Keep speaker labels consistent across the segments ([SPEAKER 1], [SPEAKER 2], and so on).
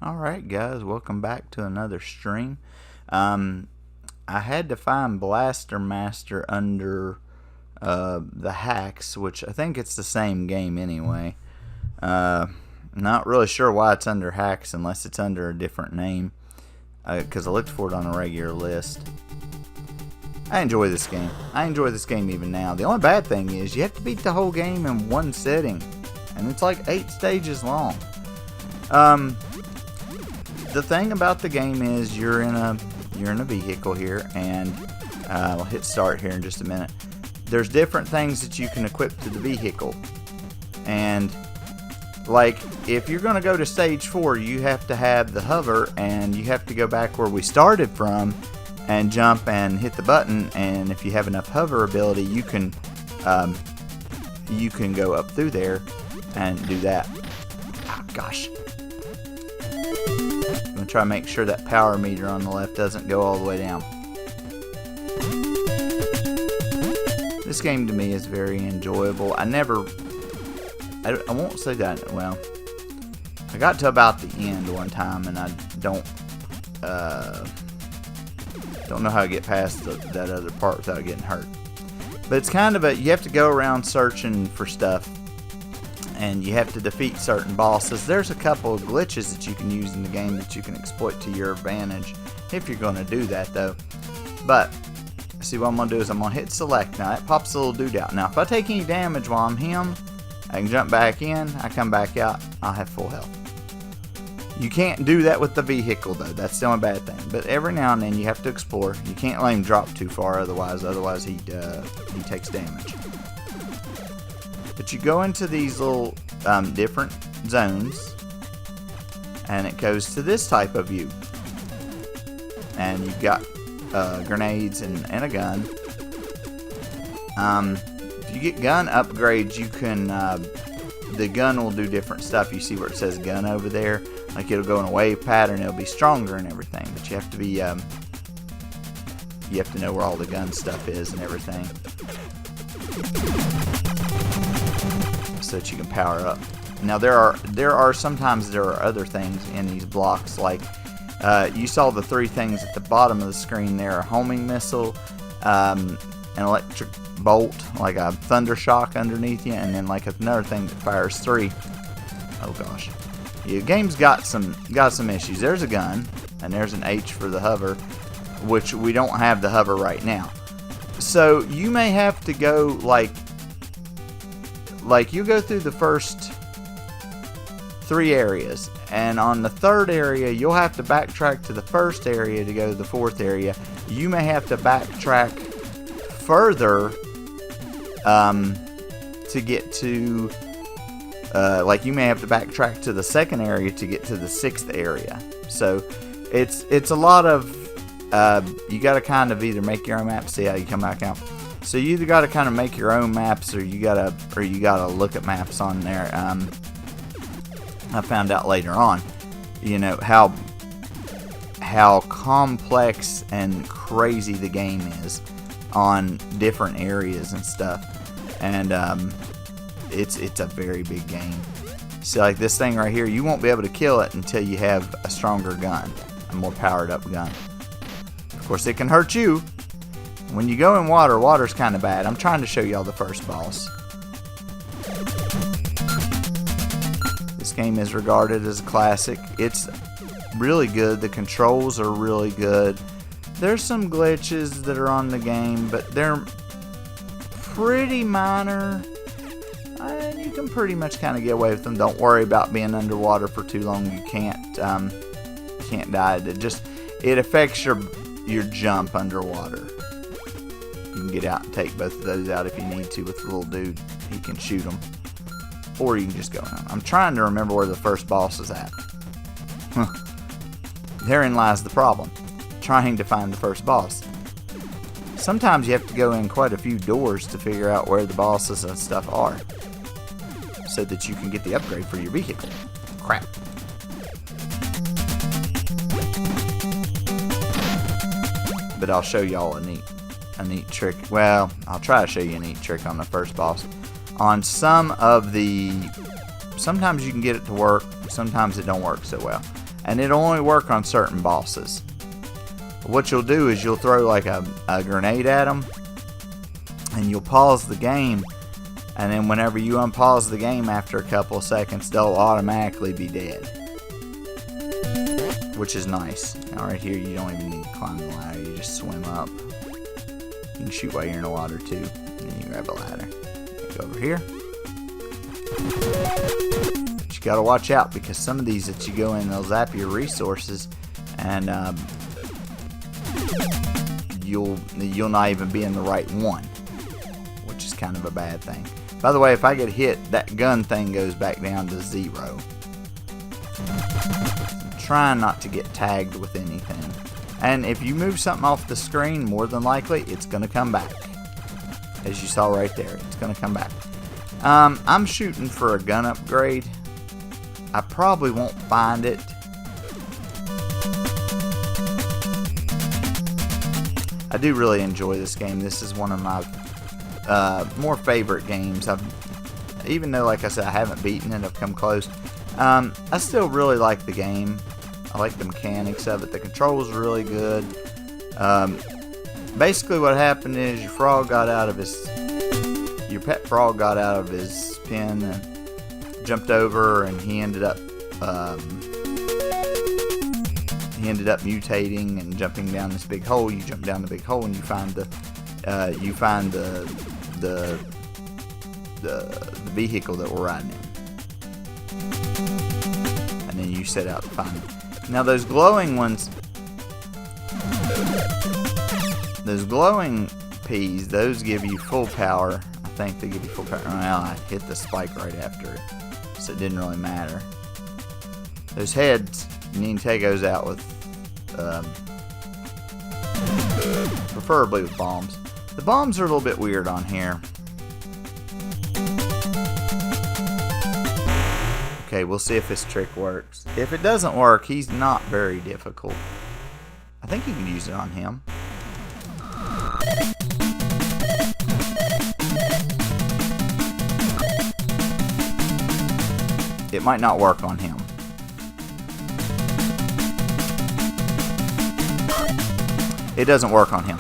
[SPEAKER 1] Alright guys, welcome back to another stream. I had to find Blaster Master under the hacks, which I think it's the same game anyway. Not really sure why it's under hacks unless it's under a different name, because I looked for it on a regular list. I enjoy this game. I enjoy this game even now. The only bad thing is you have to beat the whole game in one sitting, and it's like 8 stages long. The thing about the game is you're in a vehicle here, and I'll hit start here in just a minute. There's different things that you can equip to the vehicle, and like if you're going to go to stage 4, you have to have the hover, and you have to go back where we started from and jump and hit the button. And if you have enough hover ability, you can go up through there and do that. Oh, gosh. I'm going to try to make sure that power meter on the left doesn't go all the way down. This game to me is very enjoyable. I won't say that, well, I got to about the end one time and I don't know how to get past that other part without getting hurt. But it's kind of you have to go around searching for stuff, and you have to defeat certain bosses. There's a couple of glitches that you can use in the game that you can exploit to your advantage if you're going to do that though. But see, what I'm going to do is I'm going to hit select. Now it pops a little dude out. Now if I take any damage while I'm him, I can jump back in, I come back out, I'll have full health. You can't do that with the vehicle though, that's the only bad thing. But every now and then you have to explore. You can't let him drop too far, otherwise he takes damage. But you go into these little different zones, and it goes to this type of view. And you've got grenades and a gun. If you get gun upgrades, you can the gun will do different stuff. You see where it says gun over there? Like it'll go in a wave pattern, it'll be stronger and everything. But you have to be you have to know where all the gun stuff is and everything, so that you can power up. Now there are sometimes there are other things in these blocks, like you saw the 3 things at the bottom of the screen there: a homing missile, an electric bolt, like a thunder shock underneath you, and then like another thing that fires 3. Oh gosh, the game's got some issues. There's a gun, and there's an H for the hover, which we don't have the hover right now. So you may have to go like you go through the first 3 areas, and on the 3rd area you'll have to backtrack to the 1st area to go to the 4th area. You may have to backtrack further to get to like you may have to backtrack to the 2nd area to get to the 6th area. So it's a lot of you got to kind of either make your own map. See how you come back out. So you either got to kind of make your own maps, or you gotta look at maps on there. I found out later on, you know, how complex and crazy the game is on different areas and stuff, and it's a very big game. So like this thing right here, you won't be able to kill it until you have a stronger gun, a more powered up gun. Of course, it can hurt you. When you go in water, water's kind of bad. I'm trying to show y'all the first boss. This game is regarded as a classic. It's really good. The controls are really good. There's some glitches that are on the game, but they're pretty minor. And you can pretty much kind of get away with them. Don't worry about being underwater for too long. You can't die. It affects your jump underwater. You can get out and take both of those out if you need to with the little dude. He can shoot them. Or you can just go in. I'm trying to remember where the first boss is at. Therein lies the problem. Trying to find the first boss. Sometimes you have to go in quite a few doors to figure out where the bosses and stuff are, so that you can get the upgrade for your vehicle. Crap. But I'll show y'all a neat trick. Well, I'll try to show you a neat trick on the first boss. On some of the, sometimes you can get it to work, sometimes it don't work so well. and it'll only work on certain bosses. What you'll do is you'll throw like a grenade at them, and you'll pause the game, and then whenever you unpause the game after a couple of seconds, they'll automatically be dead, which is nice. Now right here, you don't even need to climb the ladder, you just swim up. You can shoot while you're in the water too, and then you grab a ladder. You go over here. But you gotta watch out, because some of these that you go in, they'll zap your resources, and you'll not even be in the right one, which is kind of a bad thing. By the way, if I get hit, that gun thing goes back down to 0. I'm trying not to get tagged with anything. And if you move something off the screen, more than likely it's going to come back. As you saw right there, it's going to come back. I'm shooting for a gun upgrade. I probably won't find it. I do really enjoy this game. This is one of my more favorite games. Even though, like I said, I haven't beaten it, I've come close. I still really like the game. I like the mechanics of it. The controls are really good. Basically, what happened is your pet frog got out of his pen and jumped over, and he ended up mutating and jumping down this big hole. You jump down the big hole and you find the vehicle that we're riding in, and then you set out to find it. Now those glowing ones, those glowing peas, those give you full power. I think they give you full power. Well, I hit the spike right after it, so it didn't really matter. Those heads, you need to take those out with, preferably with bombs. The bombs are a little bit weird on here. Okay, we'll see if this trick works. If it doesn't work, he's not very difficult. I think you can use it on him. It might not work on him. It doesn't work on him.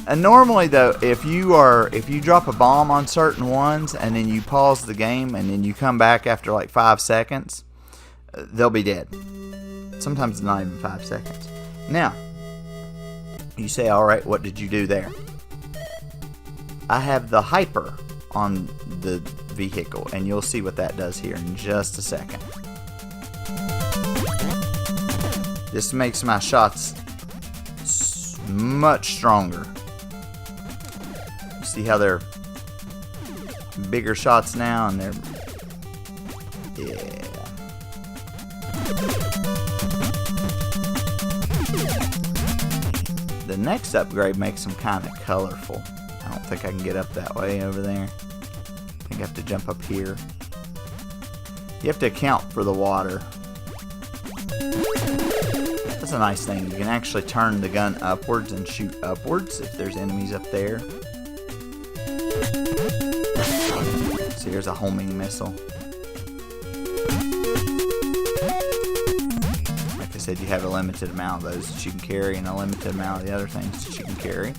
[SPEAKER 1] And normally though, if you drop a bomb on certain ones and then you pause the game and then you come back after like 5 seconds, they'll be dead. Sometimes it's not even 5 seconds. Now, you say, alright, what did you do there? I have the hyper on the vehicle, and you'll see what that does here in just a second. This makes my shots much stronger. You see how they're bigger shots now, and they're, yeah. The next upgrade makes them kind of colorful. I don't think I can get up that way over there. I think I have to jump up here. You have to account for the water. That's a nice thing. You can actually turn the gun upwards and shoot upwards if there's enemies up there. See, here's a homing missile. Like I said, you have a limited amount of those that you can carry and a limited amount of the other things that you can carry.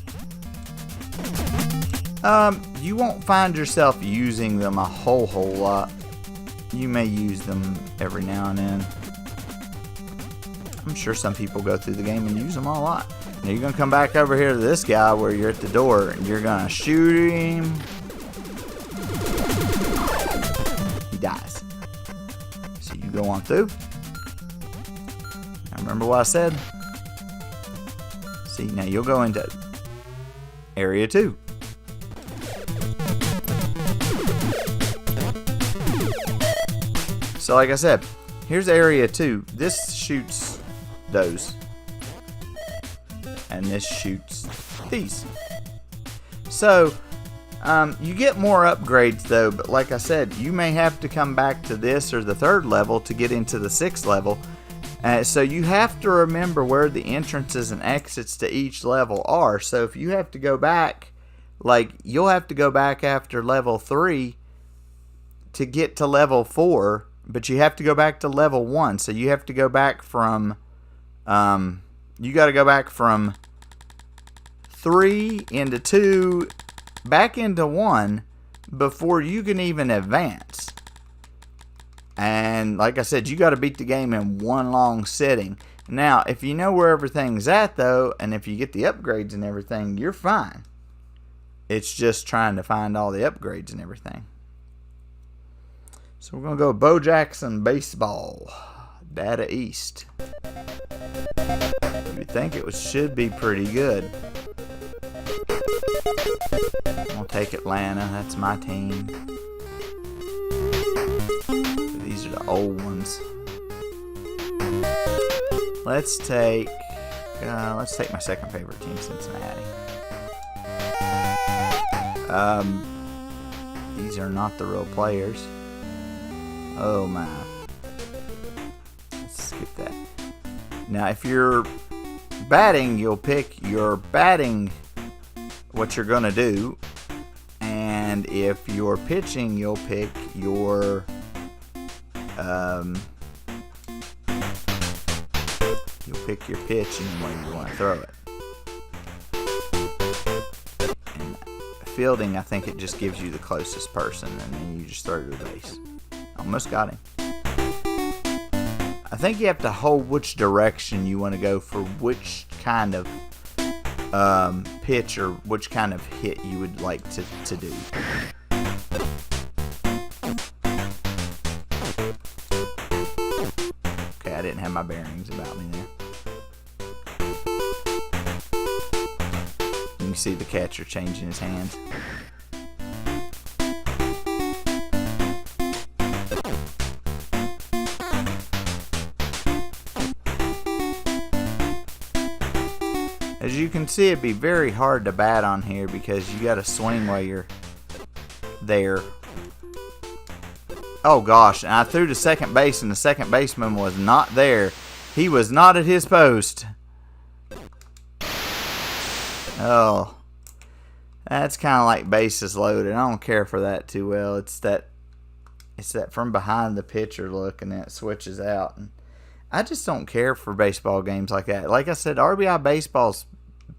[SPEAKER 1] You won't find yourself using them a whole lot. You may use them every now and then. I'm sure some people go through the game and use them a lot. Now you're going to come back over here to this guy where you're at the door and you're going to shoot him. He dies. So you go on through. Now remember what I said? See, now you'll go into Area 2. So like I said, here's Area 2. This shoots those. And this shoots these. So, you get more upgrades though, but like I said, you may have to come back to this or the 3rd level to get into the 6th level. So you have to remember where the entrances and exits to each level are. So if you have to go back, like you'll have to go back after level 3 to get to level 4 but you have to go back to level 1. So you have to go back from, you got to go back from 3 into 2, back into 1 before you can even advance. And like I said, you got to beat the game in one long sitting. Now, if you know where everything's at, though, and if you get the upgrades and everything, you're fine. It's just trying to find all the upgrades and everything. So we're going to go Bo Jackson Baseball. Data East. You would think it should be pretty good. I'm going to take Atlanta. That's my team. These are the old ones. Let's take my second favorite team, Cincinnati. These are not the real players. Oh my. Let's skip that. Now, if you're batting, you'll pick your batting, what you're gonna do, and if you're pitching, you'll pick your pitch and when you want to throw it. And fielding, I think it just gives you the closest person, and then you just throw to the base. Almost got him. I think you have to hold which direction you want to go for which kind of pitch or which kind of hit you would like to do. Okay, I didn't have my bearings about me there. You can see the catcher changing his hands. As you can see, it'd be very hard to bat on here because you got to swing while you're there. Oh gosh, and I threw to second base and the second baseman was not there. He was not at his post. Oh, that's kind of like bases loaded. I don't care for that too well. It's that from behind the pitcher look, and then it switches out. And I just don't care for baseball games like that. Like I said, RBI baseball's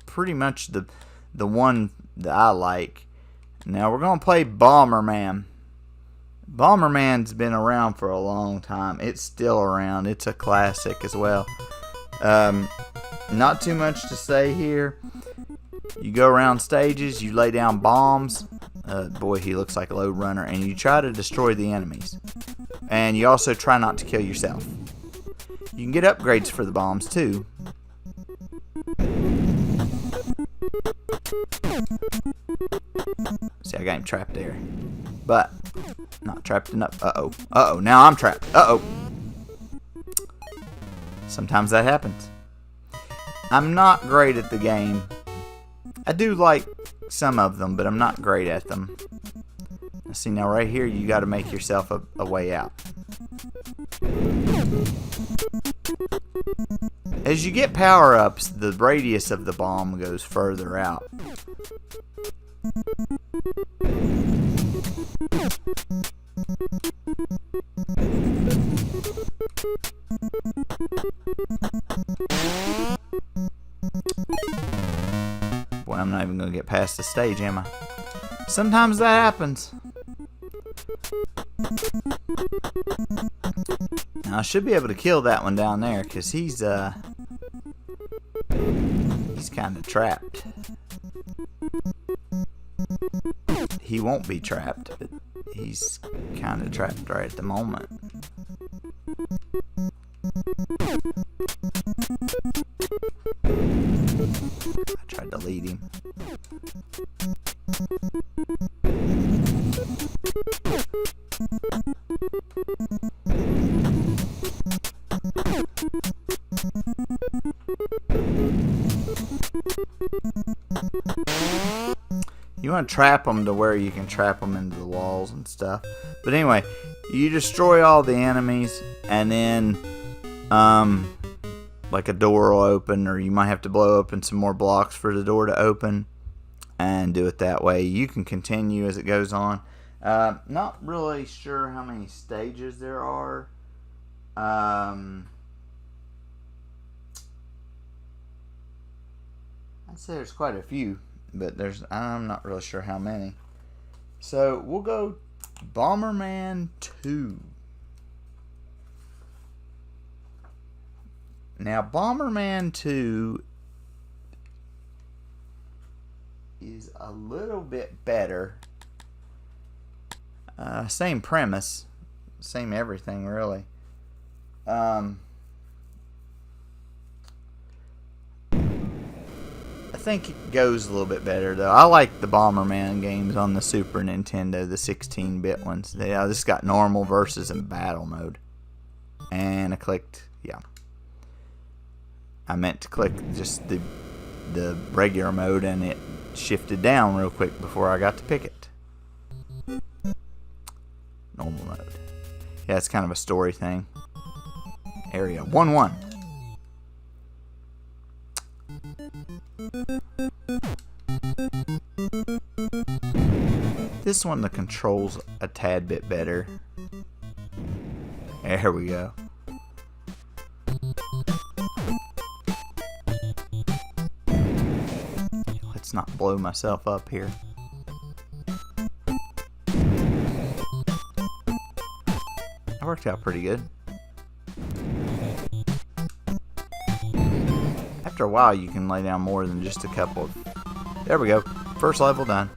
[SPEAKER 1] pretty much the one that I like. Now we're gonna play Bomberman. Bomberman's been around for a long time. It's still around. It's a classic as well. Not too much to say here. You go around stages, you lay down bombs. Boy, he looks like a load runner. And you try to destroy the enemies. And you also try not to kill yourself. You can get upgrades for the bombs too. See, I got him trapped there. But, not trapped enough. Uh-oh. Uh-oh, now I'm trapped. Uh-oh. Sometimes that happens. I'm not great at the game. I do like some of them, but I'm not great at them. See, now right here, you got to make yourself a way out. As you get power-ups, the radius of the bomb goes further out. Boy, I'm not even going to get past the stage, am I? Sometimes that happens. Now, I should be able to kill that one down there, because he's kind of trapped. He won't be trapped, but he's kind of trapped right at the moment. I tried to lead him. You want to trap them to where you can trap them into the walls and stuff. But anyway, you destroy all the enemies, and then like a door will open, or you might have to blow open some more blocks for the door to open, and do it that way. You can continue as it goes on. Not really sure how many stages there are. I'd say there's quite a few, but I'm not really sure how many. So we'll go Bomberman 2. Now Bomberman 2 is a little bit better. Same premise, same everything really. I think it goes a little bit better though. I like the Bomberman games on the Super Nintendo, the 16-bit ones. This got normal versus and battle mode. And I clicked, yeah. I meant to click just the regular mode, and it shifted down real quick before I got to pick it. Normal mode. Yeah, it's kind of a story thing. Area 1-1. This one, the controls a tad bit better. There we go. Let's not blow myself up here. That worked out pretty good. After a while, you can lay down more than just a couple of... There we go. First level done.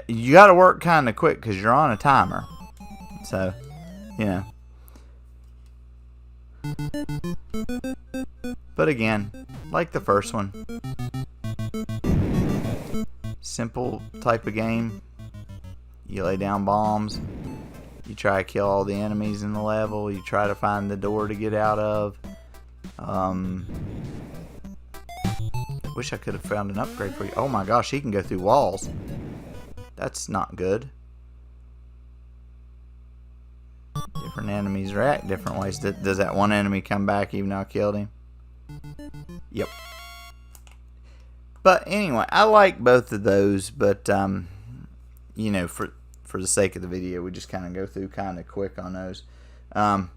[SPEAKER 1] You got to work kind of quick because you're on a timer. So, you know. But again, like the first one. Simple type of game. You lay down bombs. You try to kill all the enemies in the level. You try to find the door to get out of. Wish I could have found an upgrade for you. Oh my gosh, he can go through walls. That's not good. Different enemies react different ways. Does that one enemy come back even though I killed him? Yep. But anyway, I like both of those, but you know, for the sake of the video, we just kind of go through kind of quick on those. Ain't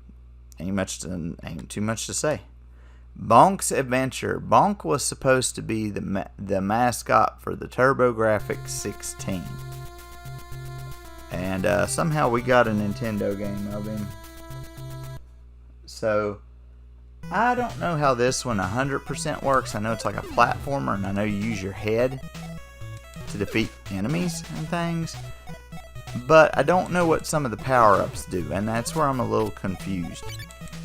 [SPEAKER 1] too much to say. Bonk's Adventure. Bonk was supposed to be the mascot for the TurboGrafx 16. And somehow we got a Nintendo game of him. So, I don't know how this one 100% works. I know it's like a platformer, and I know you use your head to defeat enemies and things. But I don't know what some of the power-ups do, and that's where I'm a little confused.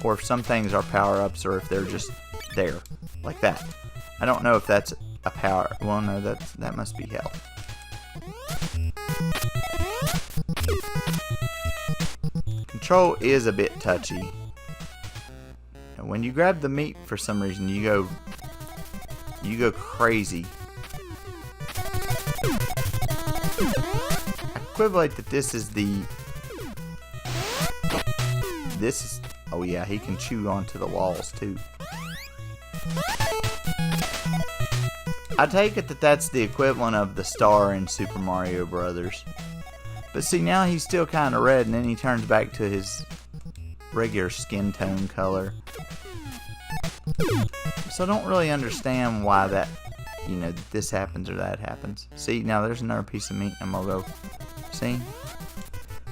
[SPEAKER 1] Or if some things are power-ups, or if they're just there, like that. I don't know if that's a power. Well, no, that must be health. Control is a bit touchy. And when you grab the meat, for some reason, you go crazy. I equivalent that this is. Oh yeah, he can chew onto the walls too. I take it that that's the equivalent of the star in Super Mario Brothers. But see, now he's still kind of red, and then he turns back to his regular skin tone color. So I don't really understand why that, you know, this happens or that happens. See, now there's another piece of meat. I'm gonna go. See?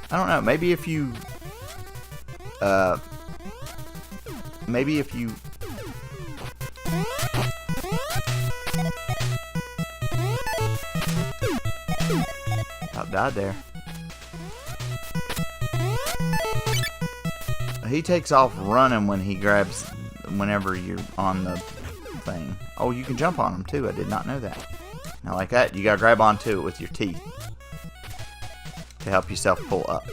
[SPEAKER 1] I don't know. Maybe if you about died there. He takes off running when he grabs, whenever you're on the thing. Oh, you can jump on him too. I did not know that. Now like that, you gotta grab onto it with your teeth to help yourself pull up.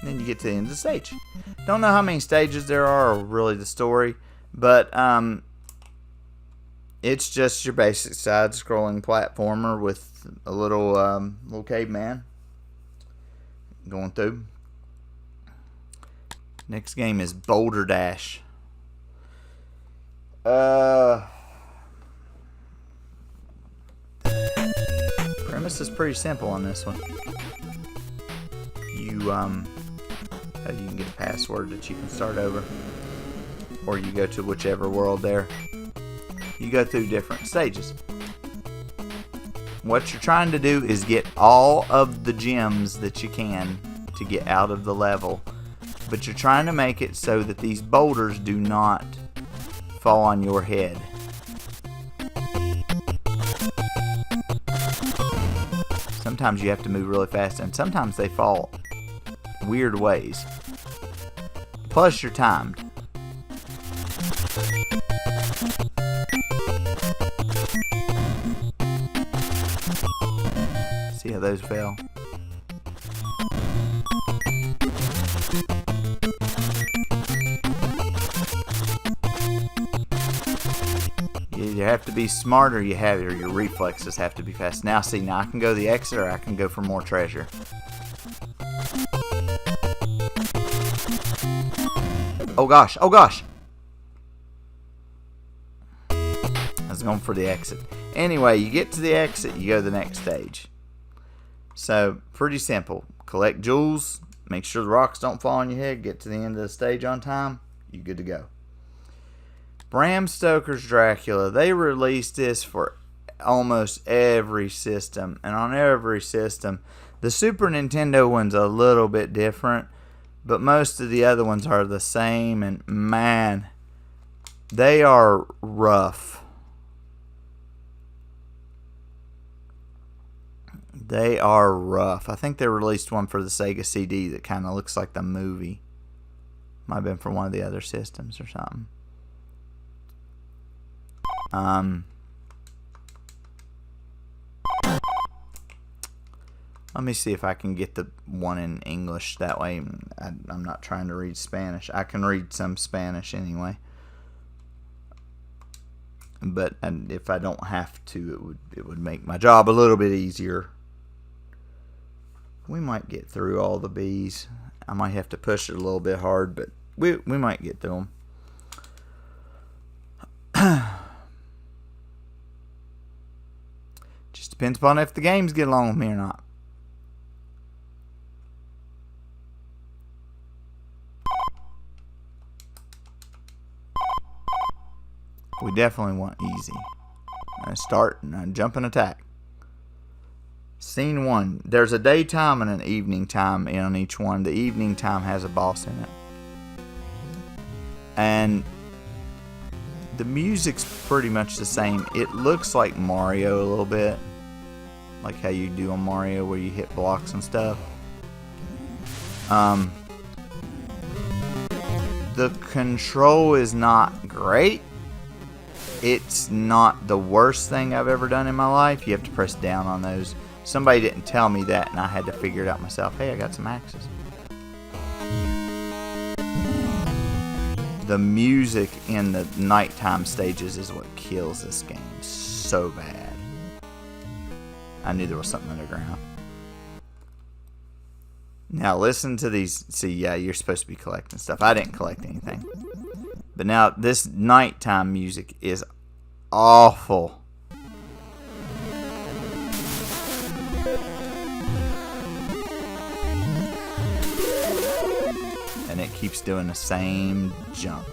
[SPEAKER 1] Then you get to the end of the stage. Don't know how many stages there are, or really the story, but it's just your basic side-scrolling platformer with a little caveman going through. Next game is Boulder Dash. Premise is pretty simple on this one. you can get a password that you can start over, or you go to whichever world there. You go through different stages. What you're trying to do is get all of the gems that you can to get out of the level, but you're trying to make it so that these boulders do not fall on your head. Sometimes you have to move really fast, and sometimes they fall weird ways. Plus, you're timed. See how those fell? You either have to be smart, or your reflexes have to be fast. Now see, now I can go the exit, or I can go for more treasure. Oh gosh, oh gosh! I was going for the exit. Anyway, you get to the exit, you go to the next stage. So, pretty simple. Collect jewels, make sure the rocks don't fall on your head, get to the end of the stage on time, you're good to go. Bram Stoker's Dracula, they released this for almost every system. And on every system, the Super Nintendo one's a little bit different, but most of the other ones are the same. And man, they are rough. They are rough. I think they released one for the Sega CD that kind of looks like the movie. Might have been for one of the other systems or something. Let me see if I can get the one in English. That way I'm not trying to read Spanish. I can read some Spanish anyway. But if I don't have to, it would make my job a little bit easier. We might get through all the bees. I might have to push it a little bit hard, but we might get through them. Just depends upon if the games get along with me or not. We definitely want easy. Start and jump and attack. Scene 1. There's a daytime and an evening time on each one. The evening time has a boss in it. And the music's pretty much the same. It looks like Mario a little bit. Like how you do on Mario where you hit blocks and stuff. The control is not great. It's not the worst thing I've ever done in my life. You have to press down on those. Somebody didn't tell me that, and I had to figure it out myself. Hey, I got some axes. The music in the nighttime stages is what kills this game so bad. I knew there was something underground. Now listen to these. See, yeah, you're supposed to be collecting stuff. I didn't collect anything. But now this nighttime music is awful. And it keeps doing the same junk.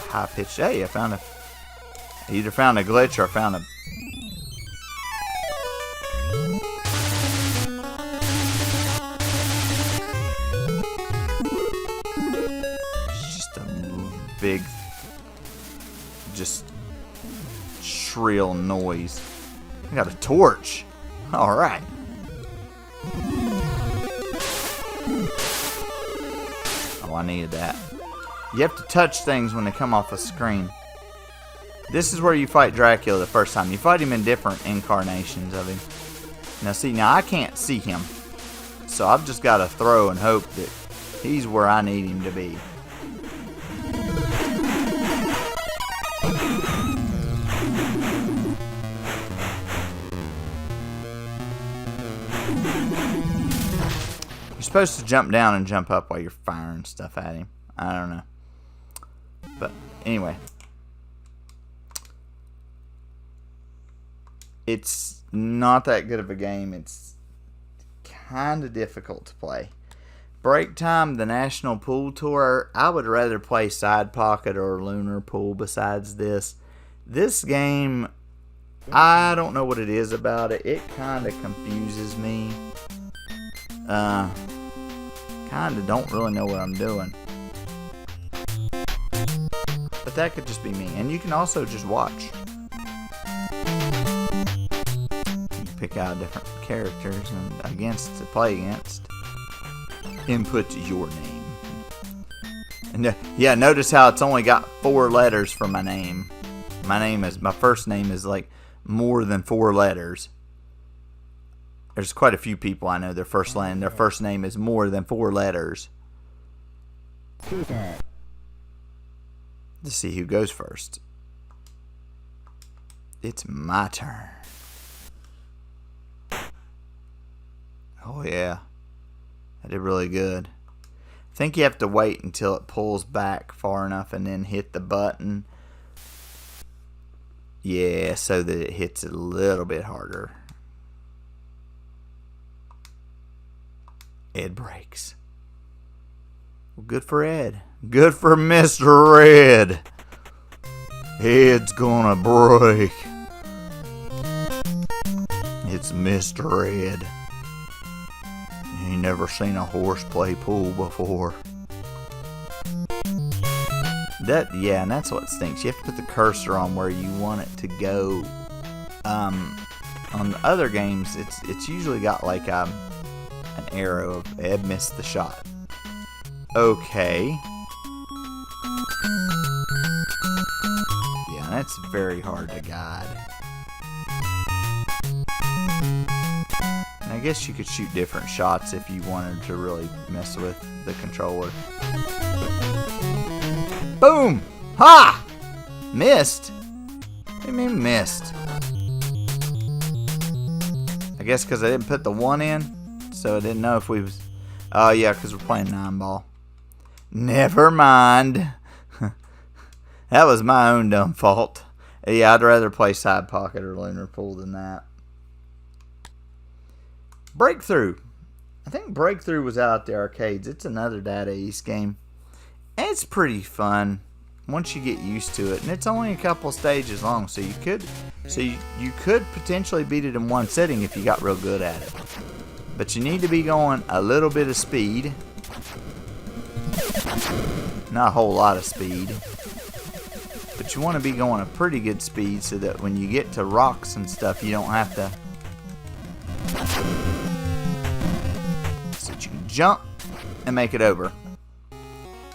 [SPEAKER 1] High pitched. Hey, I either found a glitch or I found a. Just a big, just shrill noise. I got a torch. All right. Oh, I needed that. You have to touch things when they come off a screen. This is where you fight Dracula the first time. You fight him in different incarnations of him. Now see, now I can't see him. So I've just got to throw and hope that he's where I need him to be. You're supposed to jump down and jump up while you're firing stuff at him. I don't know. But anyway. It's not that good of a game. It's kind of difficult to play. Break Time, the National Pool Tour. I would rather play Side Pocket or Lunar Pool besides this. This game, I don't know what it is about it. It kind of confuses me. Kind of don't really know what I'm doing. But that could just be me. And you can also just watch. You pick out different characters and to play against. Input your name. And yeah, notice how it's only got 4 letters for my name. My first name is like more than 4 letters. There's quite a few people I know their first name is more than 4 letters. Let's see who goes first. It's my turn. Oh yeah. I did really good. I think you have to wait until it pulls back far enough and then hit the button. Yeah, so that it hits it a little bit harder. Ed breaks. Well, good for Ed. Good for Mr. Ed. Ed's gonna break. It's Mr. Ed. You ain't never seen a horse play pool before. And that's what stinks. You have to put the cursor on where you want it to go. On the other games, it's usually got like an arrow of Ed missed the shot. Okay. Yeah, that's very hard to guide. And I guess you could shoot different shots if you wanted to really mess with the controller. Boom! Ha! Missed? What do you mean missed? I guess because I didn't put the 1 in, so I didn't know if we was... Oh yeah, because we're playing 9-ball. Never mind. That was my own dumb fault. Yeah, I'd rather play Side Pocket or Lunar Pool than that. Breakthrough. I think Breakthrough was out at the arcades. It's another Data East game. And it's pretty fun once you get used to it. And it's only a couple stages long, so you could potentially beat it in one sitting if you got real good at it. But you need to be going a little bit of speed. Not a whole lot of speed. But you want to be going a pretty good speed so that when you get to rocks and stuff, you don't have to... So that you can jump and make it over.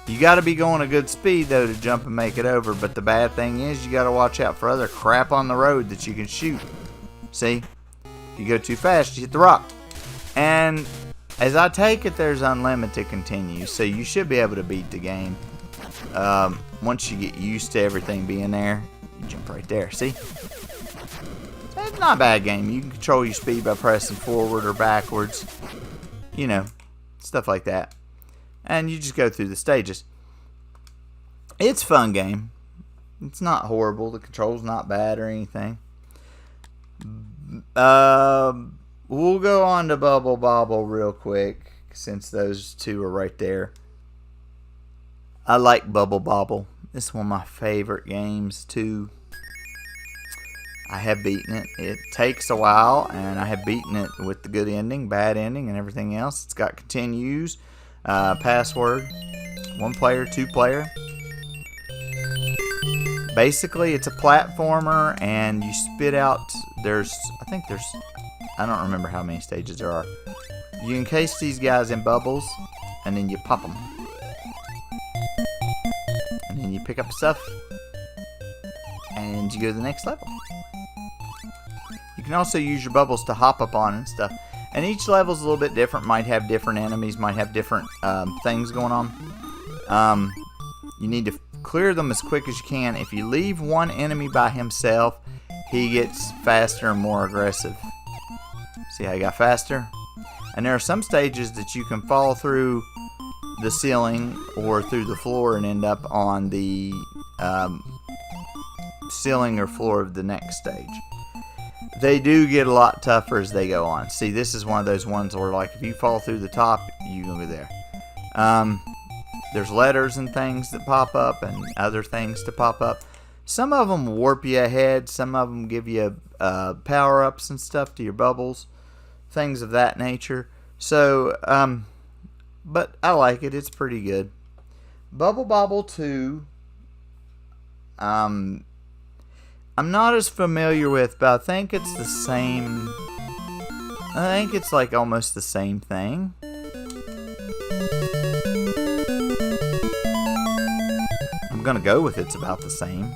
[SPEAKER 1] You got to be going a good speed, though, to jump and make it over. But the bad thing is you got to watch out for other crap on the road that you can shoot. See? If you go too fast, you hit the rock. And as I take it, there's unlimited continues. So you should be able to beat the game. Once you get used to everything being there, you jump right there. See? It's not a bad game. You can control your speed by pressing forward or backwards. You know, stuff like that. And you just go through the stages. It's a fun game. It's not horrible. The control's not bad or anything. We'll go on to Bubble Bobble real quick, since those two are right there. I like Bubble Bobble. It's one of my favorite games, too. I have beaten it. It takes a while, and I have beaten it with the good ending, bad ending, and everything else. It's got continues. Password, 1 player, 2 player. Basically, it's a platformer, and you spit out. I don't remember how many stages there are. You encase these guys in bubbles, and then you pop them, and then you pick up stuff, and you go to the next level. You can also use your bubbles to hop up on and stuff. And each level is a little bit different. Might have different enemies. Might have different things going on. You need to clear them as quick as you can. If you leave one enemy by himself, he gets faster and more aggressive. See how he got faster? And there are some stages that you can fall through the ceiling or through the floor and end up on the ceiling or floor of the next stage. they do get a lot tougher as they go on. See, this is one of those ones where, like, if you fall through the top, you're going to be there. There's letters and things that pop up and other things to pop up. Some of them warp you ahead. Some of them give you power-ups and stuff to your bubbles. Things of that nature. So, but I like it. It's pretty good. Bubble Bobble 2, I'm not as familiar with, but I think it's the same. I think it's like almost the same thing. I'm gonna go with it's about the same.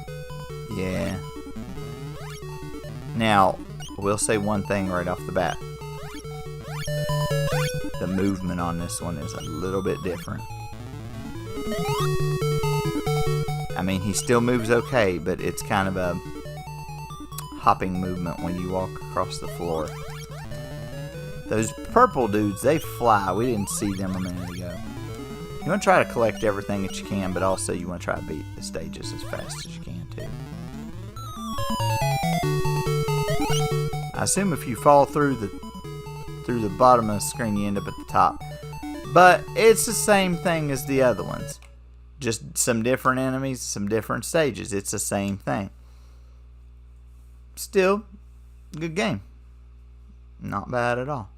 [SPEAKER 1] Yeah. Now, we'll say one thing right off the bat. The movement on this one is a little bit different. I mean, he still moves okay, but it's kind of a hopping movement when you walk across the floor. Those purple dudes, they fly. We didn't see them a minute ago. You want to try to collect everything that you can, but also you want to try to beat the stages as fast as you can, too. I assume if you fall through the bottom of the screen, you end up at the top. But it's the same thing as the other ones. Just some different enemies, some different stages. It's the same thing. Still, good game. Not bad at all.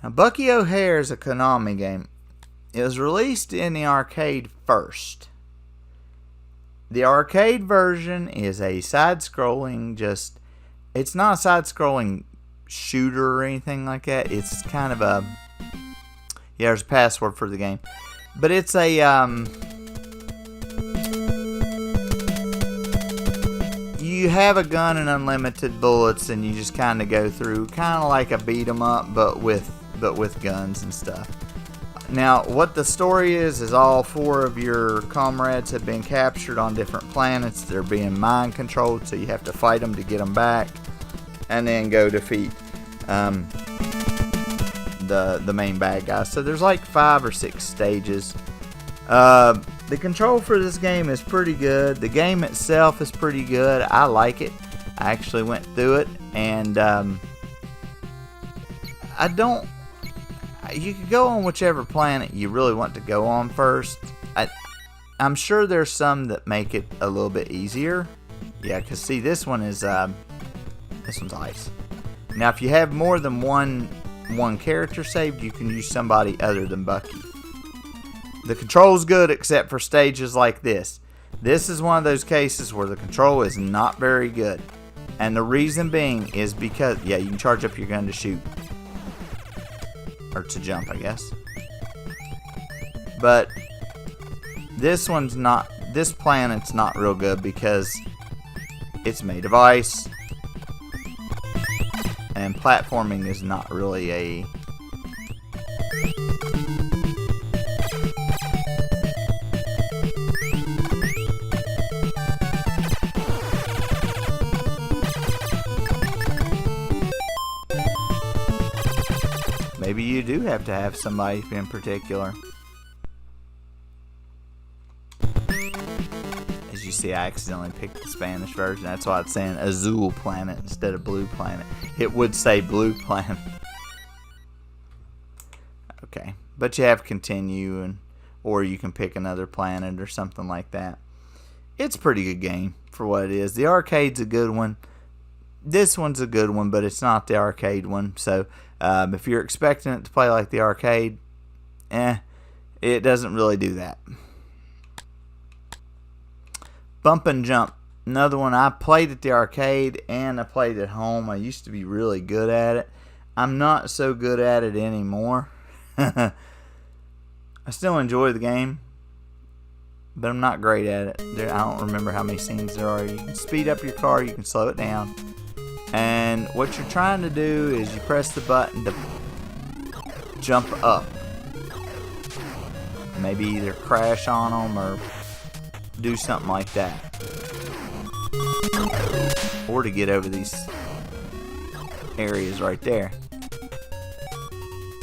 [SPEAKER 1] Now, Bucky O'Hare is a Konami game. It was released in the arcade first. The arcade version is a side-scrolling, it's not a side-scrolling shooter or anything like that. It's kind of a, yeah, there's a password for the game. But it's a, you have a gun and unlimited bullets, and you just kind of go through, kind of like a beat 'em up, but with guns and stuff. Now, what the story is all 4 of your comrades have been captured on different planets. They're being mind controlled, so you have to fight them to get them back, and then go defeat the main bad guy. So there's like 5 or 6 stages. The control for this game is pretty good. The game itself is pretty good. I like it. I actually went through it, and you could go on whichever planet you really want to go on first. I'm sure there's some that make it a little bit easier. Yeah, because see, this one's ice. Now, if you have more than one character saved, you can use somebody other than Bucky. The control's good except for stages like this. This is one of those cases where the control is not very good. And the reason being is because, yeah, you can charge up your gun to shoot. Or to jump, I guess. But this planet's not real good because it's made of ice. And platforming is not really a... Maybe you do have to have somebody in particular. As you see, I accidentally picked the Spanish version. That's why it's saying Azul Planet instead of Blue Planet. It would say Blue Planet. Okay, but you have continue, or you can pick another planet or something like that. It's a pretty good game for what it is. The arcade's a good one. This one's a good one, but it's not the arcade one. So if you're expecting it to play like the arcade, it doesn't really do that. Bump and Jump, another one. I played at the arcade and I played at home. I used to be really good at it. I'm not so good at it anymore. I still enjoy the game, but I'm not great at it. I don't remember how many scenes there are. You can speed up your car, you can slow it down. And what you're trying to do is you press the button to jump up. Maybe either crash on them or do something like that. Or to get over these areas right there.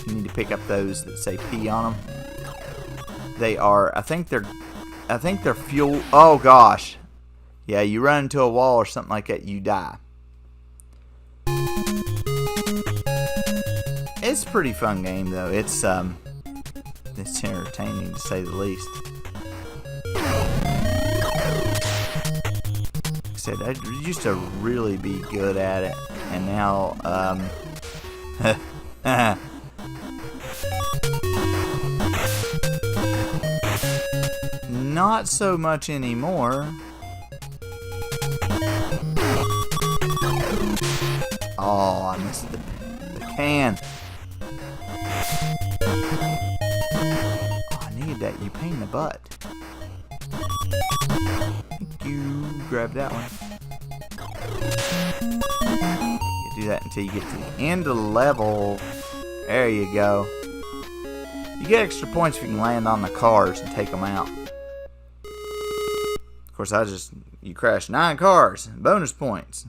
[SPEAKER 1] You need to pick up those that say P on them. They are, I think they're fuel. Oh gosh. Yeah, you run into a wall or something like that, you die. It's a pretty fun game though. It's entertaining to say the least. Like I said, I used to really be good at it, and now not so much anymore. Oh, I missed the can. Oh, I need that. You pain in the butt. Thank you. Grab that one. You do that until you get to the end of the level. There you go. You get extra points if you can land on the cars and take them out. Of course, you crashed 9 cars. Bonus points.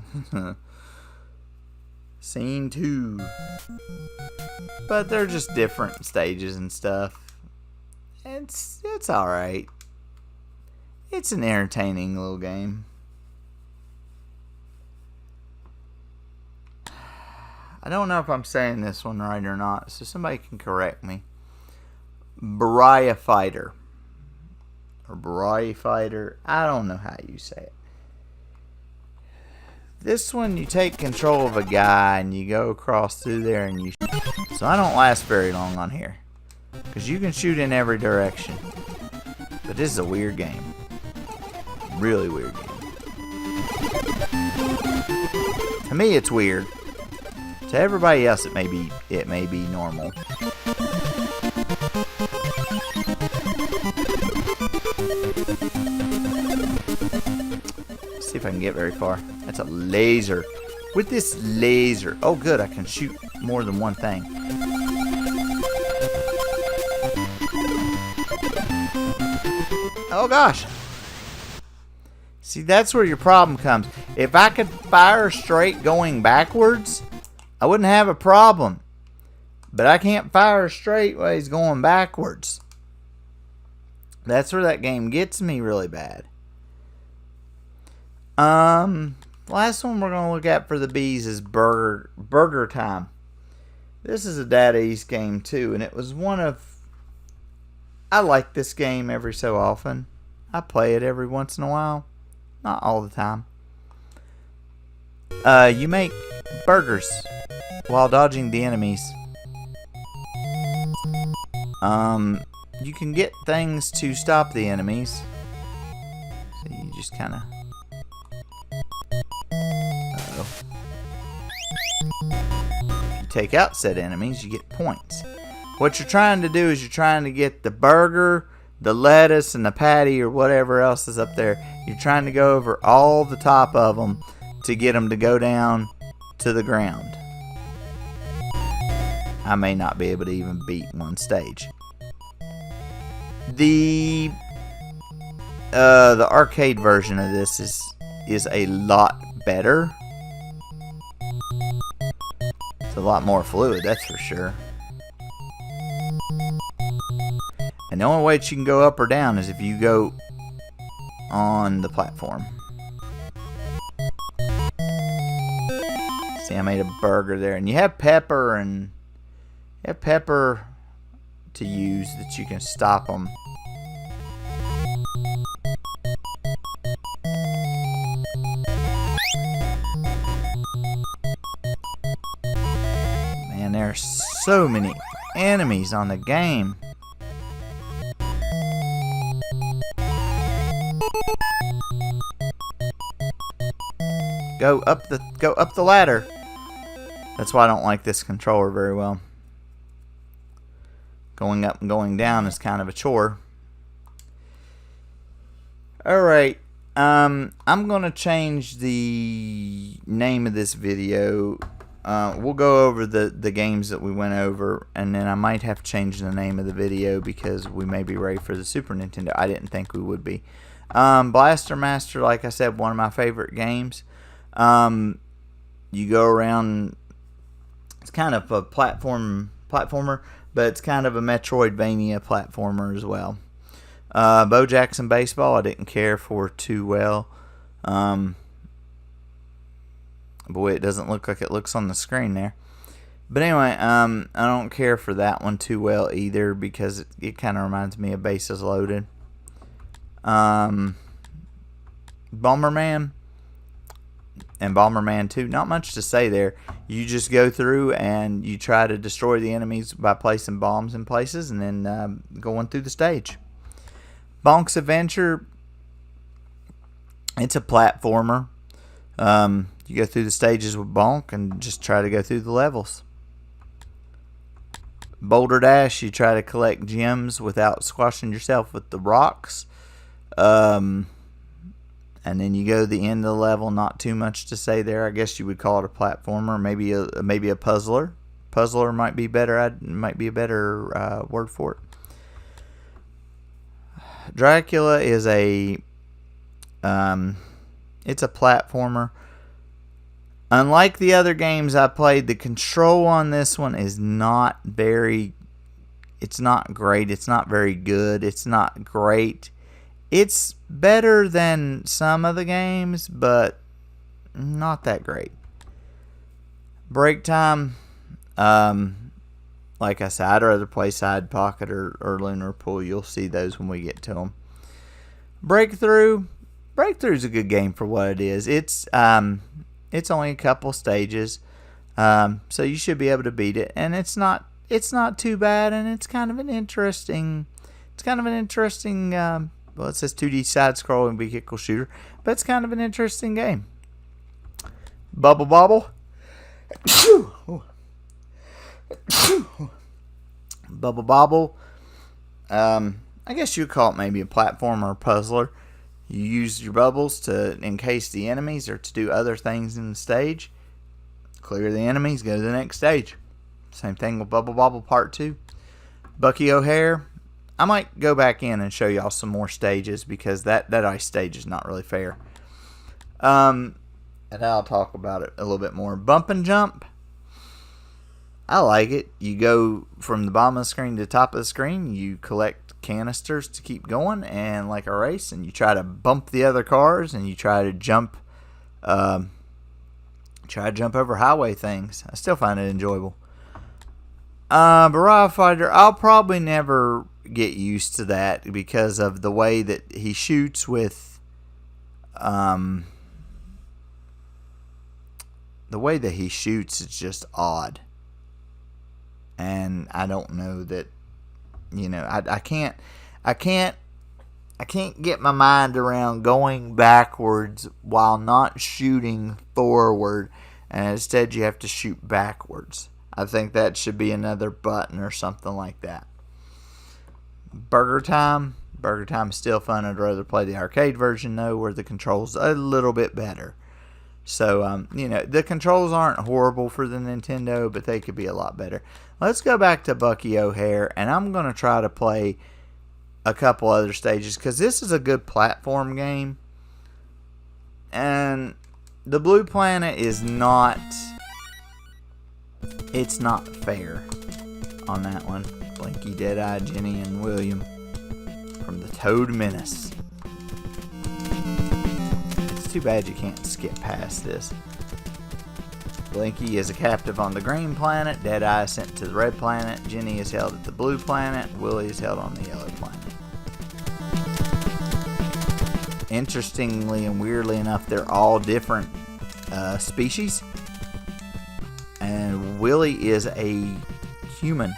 [SPEAKER 1] Scene 2. But they're just different stages and stuff. It's alright. It's an entertaining little game. I don't know if I'm saying this one right or not, so somebody can correct me. Baraya Fighter. Or Baraya Fighter. I don't know how you say it. This one, you take control of a guy and you go across through there and you... So I don't last very long on here, because you can shoot in every direction. But this is a weird game. Really weird game. To me, it's weird. To everybody else, it may be normal. Let's see if I can get very far. That's a laser. With this laser, oh good, I can shoot more than one thing. Oh gosh. See, that's where your problem comes. If I could fire straight going backwards, I wouldn't have a problem. But I can't fire straight while he's going backwards. That's where that game gets me really bad. Last one we're going to look at for the bees is Burger Time. This is a Data East game too, and it was one of... I like this game every so often. I play it every once in a while. Not all the time. You make burgers while dodging the enemies. You can get things to stop the enemies. So you just kind of... If you take out said enemies, you get points. What you're trying to do is you're trying to get the burger, the lettuce, and the patty, or whatever else is up there. You're trying to go over all the top of them to get them to go down to the ground. I may not be able to even beat one stage. The arcade version of this is a lot better. It's a lot more fluid, that's for sure. And the only way that you can go up or down is if you go on the platform. See, I made a burger there, and you have pepper to use that you can stop them. Man, there are so many enemies on the game. Go up the ladder. That's why I don't like this controller very well. Going up and going down is kind of a chore. Alright, I'm gonna change the name of this video. We'll go over the games that we went over, and then I might have to change the name of the video because we may be ready for the Super Nintendo. I didn't think we would be. Blaster Master, like I said, one of my favorite games. You go around. It's kind of a platformer, but it's kind of a Metroidvania platformer as well. Bo Jackson Baseball, I didn't care for too well. Boy, it doesn't look like it looks on the screen there. But anyway, I don't care for that one too well either because it kind of reminds me of Bases Loaded. Bomberman and Bomberman 2, not much to say there. You just go through and you try to destroy the enemies by placing bombs in places and then going through the stage. Bonk's Adventure, it's a platformer. You go through the stages with Bonk and just try to go through the levels. Boulder Dash, you try to collect gems without squashing yourself with the rocks. And then you go to the end of the level. Not too much to say there. I guess you would call it a platformer, maybe a puzzler. Puzzler might be better. Might be a better word for it. Dracula is it's a platformer. Unlike the other games I played, the control on this one is not very. It's not great. It's not very good. It's not great. It's better than some of the games, but not that great. Break Time, like I said, I'd rather play Side Pocket or Lunar Pool. You'll see those when we get to them. Breakthrough's a good game for what it is. It's only a couple stages, so you should be able to beat it, and it's not too bad, and it's kind of an interesting. Well, it says 2D side-scrolling vehicle shooter, but it's kind of an interesting game. Bubble Bobble. Bubble Bobble. I guess you'd call it maybe a platformer or puzzler. You use your bubbles to encase the enemies or to do other things in the stage. Clear the enemies, go to the next stage. Same thing with Bubble Bobble Part 2. Bucky O'Hare. I might go back in and show y'all some more stages because that ice stage is not really fair. And I'll talk about it a little bit more. Bump and Jump. I like it. You go from the bottom of the screen to the top of the screen. You collect canisters to keep going, and like a race, and you try to bump the other cars, and you try to jump over highway things. I still find it enjoyable. Barrage Fighter, I'll probably never get used to that because of the way that he shoots with the way that he shoots is just odd, and I don't know that, I can't get my mind around going backwards while not shooting forward, and instead you have to shoot backwards. I think that should be another button or something like that. Burger Time is still fun. I'd rather play the arcade version though, where the controls a little bit better. So the controls aren't horrible for the Nintendo, but they could be a lot better. Let's go back to Bucky O'Hare, and I'm gonna try to play a couple other stages because this is a good platform game. And the Blue Planet is not. It's not fair on that one. Blinky, Deadeye, Jenny, and William from the Toad Menace. It's too bad you can't skip past this. Blinky is a captive on the green planet. Deadeye is sent to the red planet. Jenny is held at the blue planet. Willie is held on the yellow planet. Interestingly and weirdly enough, they're all different species. And Willie is a human.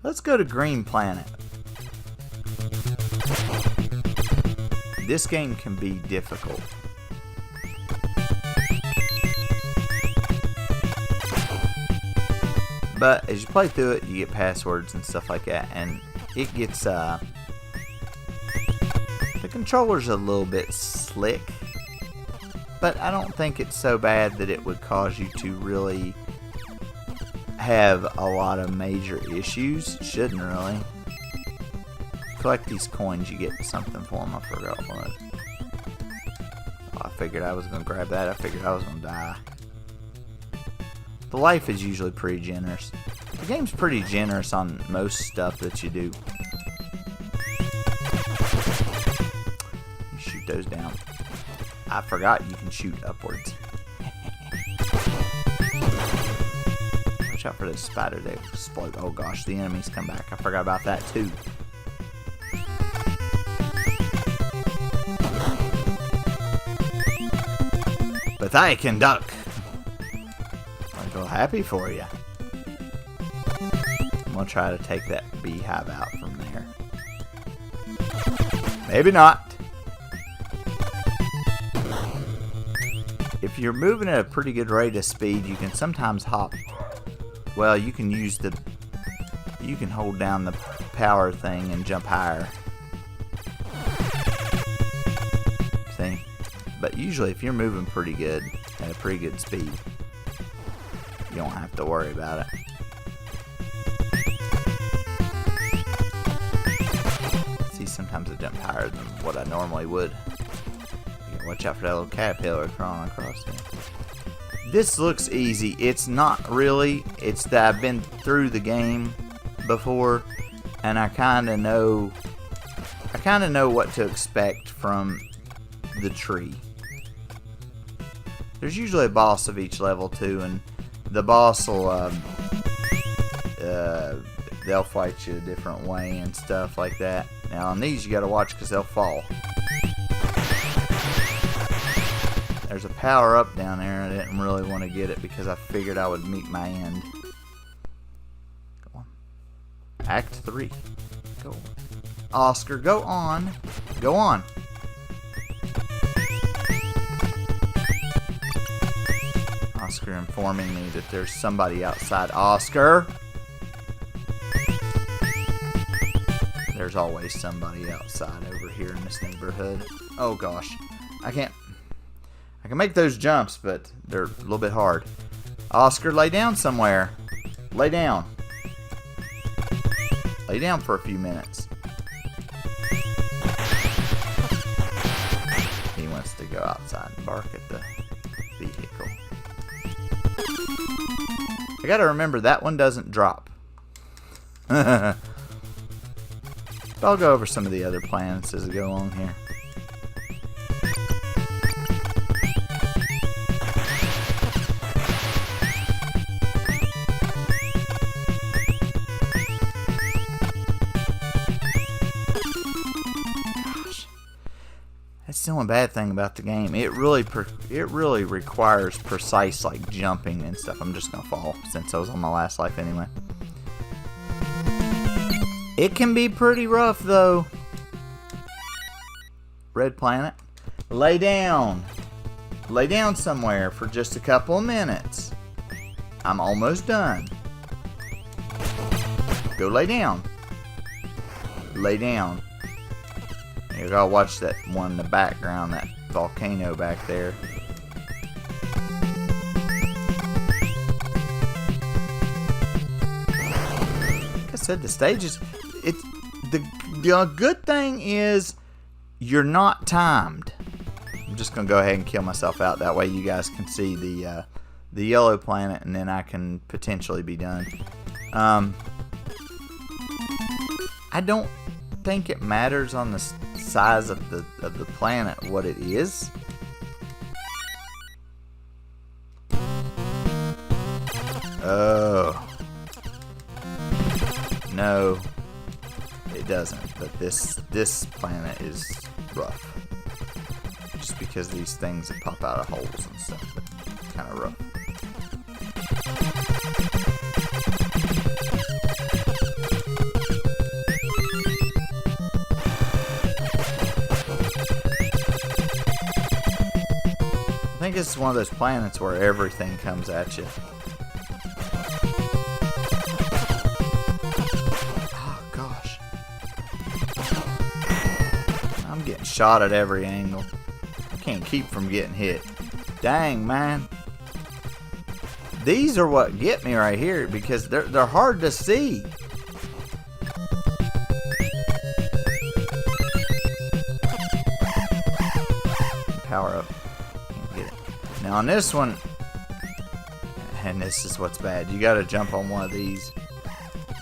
[SPEAKER 1] Let's go to Green Planet. This game can be difficult. But as you play through it, you get passwords and stuff like that. And it gets... the controller's a little bit slick. But I don't think it's so bad that it would cause you to really have a lot of major issues. Shouldn't really. Collect these coins, you get something for them. I forgot what. Oh, I figured I was going to grab that. I figured I was going to die. The life is usually pretty generous. The game's pretty generous on most stuff that you do. You shoot those down. I forgot you can shoot upwards. Watch out for this spider. They explode. Oh gosh, the enemies come back. I forgot about that too. But I can duck. I feel happy for you. I'm gonna try to take that beehive out from there. Maybe not. If you're moving at a pretty good rate of speed, you can sometimes hop. Well, you can hold down the power thing and jump higher. See? But usually if you're moving pretty good, at a pretty good speed, you don't have to worry about it. See, sometimes I jump higher than what I normally would. You gotta watch out for that little caterpillar crawling across there. This looks easy. It's not really. It's that I've been through the game before, and I kind of know what to expect from the tree. There's usually a boss of each level too, and the boss will they'll fight you a different way and stuff like that. Now on these you gotta watch because they'll fall. There's a power up down there. I didn't really want to get it because I figured I would meet my end. Go on. Act 3. Go. Oscar, go on. Go on. Oscar informing me that there's somebody outside. Oscar! There's always somebody outside over here in this neighborhood. Oh gosh. I can make those jumps, but they're a little bit hard. Oscar, lay down somewhere. Lay down. Lay down for a few minutes. He wants to go outside and bark at the vehicle. I gotta remember that one doesn't drop. But I'll go over some of the other planets as we go along here. That's the only bad thing about the game. It really requires precise like jumping and stuff. I'm just gonna fall since I was on my last life anyway. It can be pretty rough though. Red planet, lay down. Lay down somewhere for just a couple of minutes. I'm almost done. Go lay down. Lay down. You gotta watch that one in the background, that volcano back there. Like I said, the stages. The good thing is you're not timed. I'm just gonna go ahead and kill myself out. That way you guys can see the yellow planet, and then I can potentially be done. I don't think it matters on the size of the planet what it is. Oh no, it doesn't. But this planet is rough, just because these things that pop out of holes and stuff. It's kind of rough. I think it's one of those planets where everything comes at you. Oh gosh. I'm getting shot at every angle. I can't keep from getting hit. Dang, man. These are what get me right here because they're hard to see. Power up. Now on this one, and this is what's bad, you gotta jump on one of these,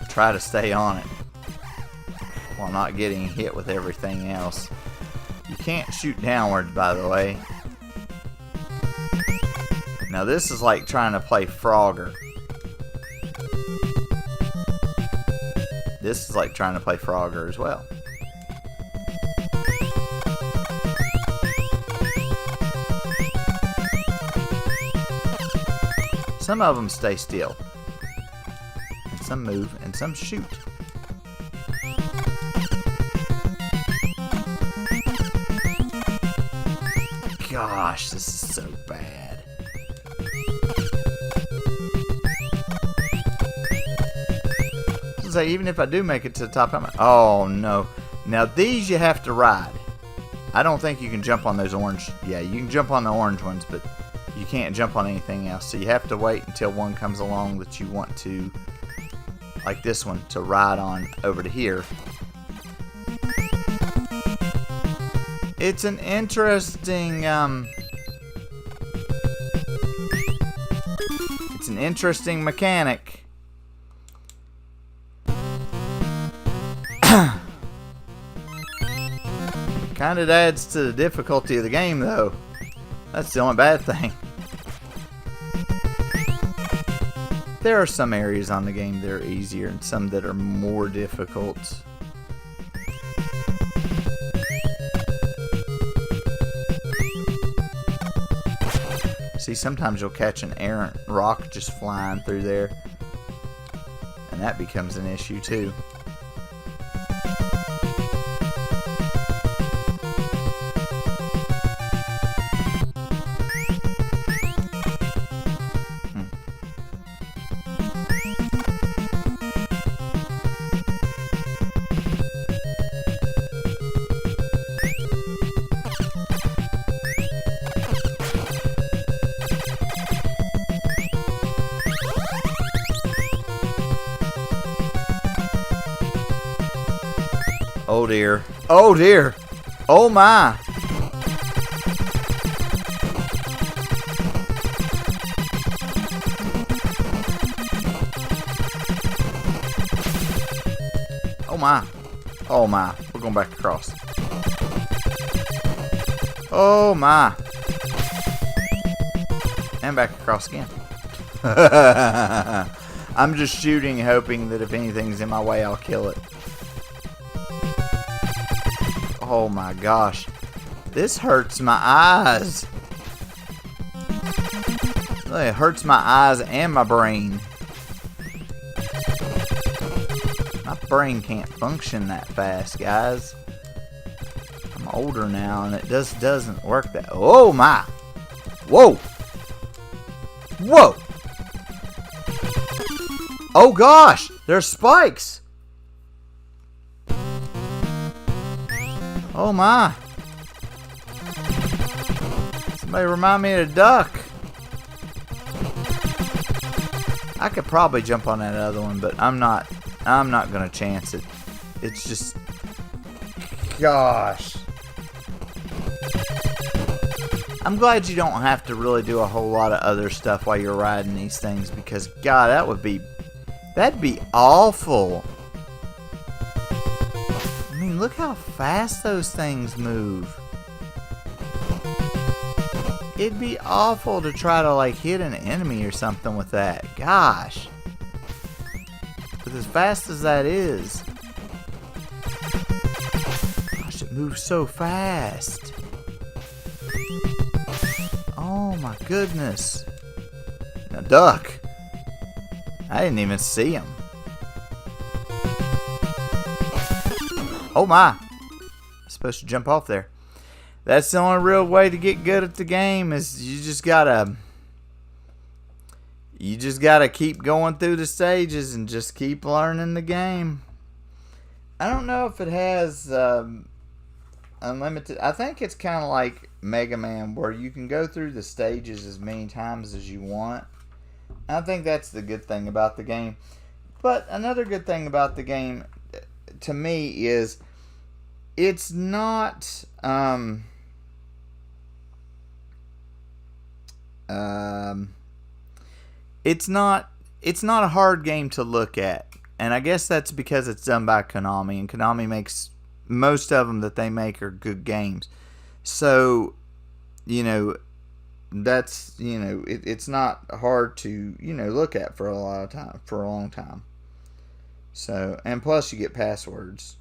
[SPEAKER 1] try to stay on it while not getting hit with everything else. You can't shoot downwards, by the way. Now this is like trying to play Frogger. This is like trying to play Frogger as well. Some of them stay still. And some move and some shoot. Gosh, this is so bad. So even if I do make it to the top, oh no. Now these you have to ride. I don't think you can jump on those orange. Yeah, you can jump on the orange ones, but you can't jump on anything else. So you have to wait until one comes along that you want to, like this one, to ride on over to here. It's an interesting, mechanic. Kind of adds to the difficulty of the game, though. That's the only bad thing. There are some areas on the game that are easier and some that are more difficult. See, sometimes you'll catch an errant rock just flying through there, and that becomes an issue too. Oh dear. Oh dear. Oh my. Oh my. Oh my. We're going back across. Oh my. And back across again. I'm just shooting, hoping that if anything's in my way, I'll kill it. Oh my gosh. This hurts my eyes. It hurts my eyes and my brain. My brain can't function that fast, guys. I'm older now and it just doesn't work that. Oh my. Whoa. Whoa. Oh gosh. There's spikes. Oh my. Somebody remind me of a duck. I could probably jump on that other one, but I'm not gonna chance it. It's just, gosh. I'm glad you don't have to really do a whole lot of other stuff while you're riding these things, because God, that'd be awful. Look how fast those things move. It'd be awful to try to like hit an enemy or something with that. Gosh. With as fast as that is. Gosh, it moves so fast. Oh my goodness. A duck. I didn't even see him. Oh my. I'm supposed to jump off there. That's the only real way to get good at the game, is you just gotta keep going through the stages and just keep learning the game. I don't know if it has unlimited. I think it's kind of like Mega Man, where you can go through the stages as many times as you want. I think that's the good thing about the game. But another good thing about the game, to me, is it's not it's not a hard game to look at, and I guess that's because it's done by Konami, and Konami makes most of them that they make are good games. So, that's, it's not hard to, look at for a long time. So, and plus you get passwords.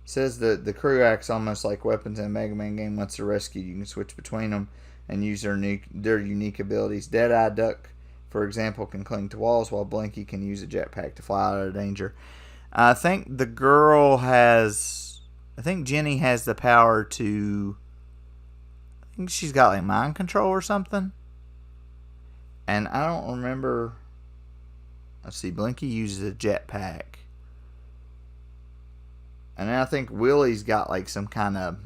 [SPEAKER 1] Says that the crew acts almost like weapons in a Mega Man game. Once they're rescued, you can switch between them and use their unique abilities. Deadeye Duck, for example, can cling to walls, while Blinky can use a jetpack to fly out of danger. I think the girl has. I think Jenny has the power to. I think she's got like mind control or something. And I don't remember. Let's see. Blinky uses a jetpack. And I think Willie's got like some kind of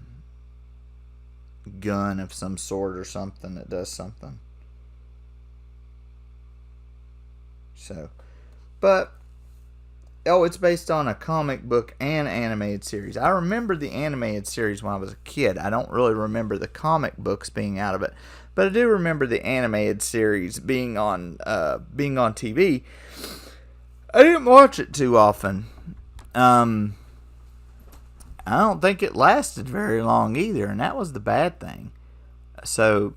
[SPEAKER 1] gun of some sort or something that does something. So, but it's based on a comic book and animated series. I remember the animated series when I was a kid. I don't really remember the comic books being out of it, but I do remember the animated series being on TV. I didn't watch it too often. I don't think it lasted very long either, and that was the bad thing. So,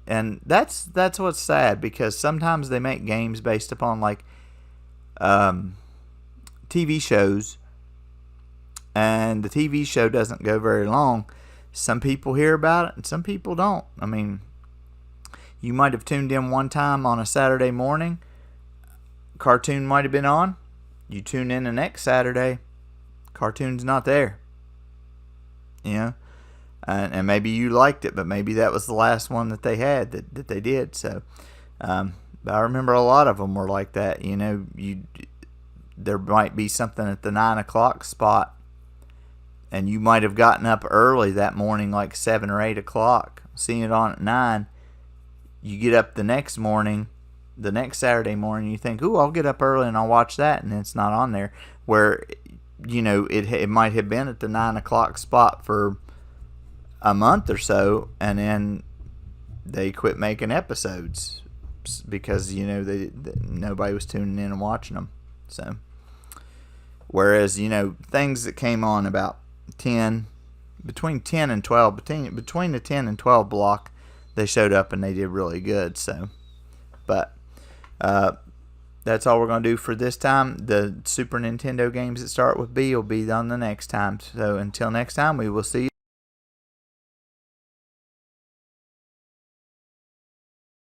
[SPEAKER 1] and that's what's sad, because sometimes they make games based upon like TV shows, and the TV show doesn't go very long. Some people hear about it and some people don't. I mean, you might have tuned in one time on a Saturday morning, cartoon might have been on, you tune in the next Saturday, cartoon's not there. And maybe you liked it, but maybe that was the last one that they had that they did. So, but I remember a lot of them were like that. There might be something at the 9 o'clock spot, and you might have gotten up early that morning, like 7 or 8 o'clock, seeing it on at 9. You get up the next morning, the next Saturday morning, you think, "Ooh, I'll get up early and I'll watch that," and it's not on there. Where it might have been at the 9 o'clock spot for a month or so, and then they quit making episodes because nobody was tuning in and watching them. So, whereas things that came on about between 10 and 12, between the 10 and 12 block, they showed up and they did really good. So, but that's all we're going to do for this time. The Super Nintendo games that start with B will be on the next time. So until next time, we will see you.